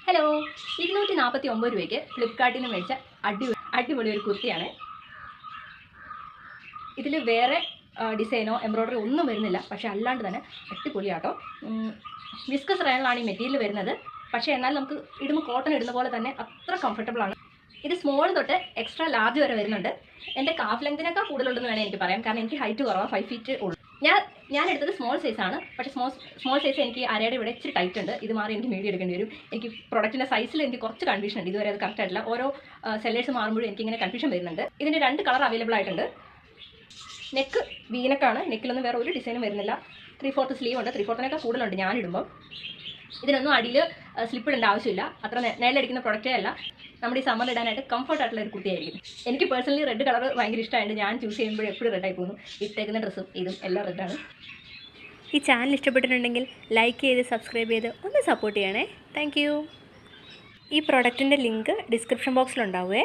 Hello, 249 രൂപയ്ക്ക് ഫ്ലിപ്കാർട്ടിൽ നിന്ന് മേടിച്ച അടിപൊളി ഒരു കുർത്തിയാണ്. ഇതിൽ വേറെ ഡിസൈനോ എംബ്രോയ്ഡറി ഒന്നും വരുന്നില്ല, പക്ഷേ അല്ലാണ്ട് തന്നെ അടിപൊളിയാട്ടോ. വിസ്കസ് റയോണിലാണ് ഈ മെറ്റീരിയൽ വരുന്നത്. പക്ഷേ എന്നാൽ നമുക്ക് ഇടുമ്പോൾ കോട്ടൺ ഇടുന്ന പോലെ തന്നെ അത്ര കംഫർട്ടബിൾ ആണ്. ഇത് സ്മോൾ തൊട്ട് എക്സ്ട്രാ ലാർജ് വരെ വരുന്നുണ്ട്. എൻ്റെ കാഫ് ലെങ്തിനേക്കാൾ കൂടുതലുണ്ടെന്ന് വേണേൽ എനിക്ക് പറയാം, കാരണം എനിക്ക് ഹൈറ്റ് കുറവാണ്, 5 ഫീറ്റ് ഉള്ളൂ. ഞാൻ എടുത്തത് സ്മോൾ സൈസാണ്. പക്ഷേ സ്മോൾ സൈസ് എനിക്ക് അരയുടെ ഇവിടെ ഇച്ചിരി ടൈറ്റ് ഉണ്ട്. ഇത് മാറി എനിക്ക് മീഡിയം എടുക്കേണ്ടി വരും. എനിക്ക് പ്രൊഡക്റ്റിൻ്റെ സൈസിൽ എനിക്ക് കുറച്ച് കൺഫ്യൂഷൻ ഉണ്ട്. ഇതുവരെ അത് കറക്റ്റ് ആയിട്ടില്ല. ഓരോ സെല്ലേഴ്സ് മാറുമ്പോഴും എനിക്കിങ്ങനെ കൺഫ്യൂഷൻ വരുന്നുണ്ട്. ഇതിൻ്റെ 2 കളർ അവൈലബിൾ ആയിട്ടുണ്ട്. നെക്ക് വീനക്കാണ്. നെക്കിലൊന്നും വേറെ ഒരു ഡിസൈനും വരുന്നില്ല. 3/4 സ്ലീവ് ഉണ്ട്. 3/4 കൂടുതലുണ്ട് ഞാനിടുമ്പോൾ. ഇതിനൊന്നും അടിയിൽ സ്ലിപ്പ് ഇടേണ്ട ആവശ്യമില്ല. അത്ര നേരിലടിക്കുന്ന പ്രൊഡക്റ്റേ അല്ല. നമ്മുടെ ഈ സമ്മർ ഇടാനായിട്ട് കംഫർട്ട് ആയിട്ടുള്ള ഒരു കുർത്തിയായിരിക്കും. എനിക്ക് പേഴ്സണലി റെഡ് കളർ ഭയങ്കര ഇഷ്ടമായിട്ട് ഞാൻ ചൂസ് ചെയ്യുമ്പോൾ എപ്പോഴും റെഡായി പോകുന്നു. ഇട്ടേക്കുന്ന ഡ്രസ്സും ഇതും എല്ലാം റെഡാണ്. ഈ ചാനൽ ഇഷ്ടപ്പെട്ടിട്ടുണ്ടെങ്കിൽ ലൈക്ക് ചെയ്ത് സബ്സ്ക്രൈബ് ചെയ്ത് ഒന്ന് സപ്പോർട്ട് ചെയ്യണേ. Thank you. ഈ പ്രൊഡക്റ്റിൻ്റെ ലിങ്ക് ഡിസ്ക്രിപ്ഷൻ ബോക്സിലുണ്ടാവുമേ.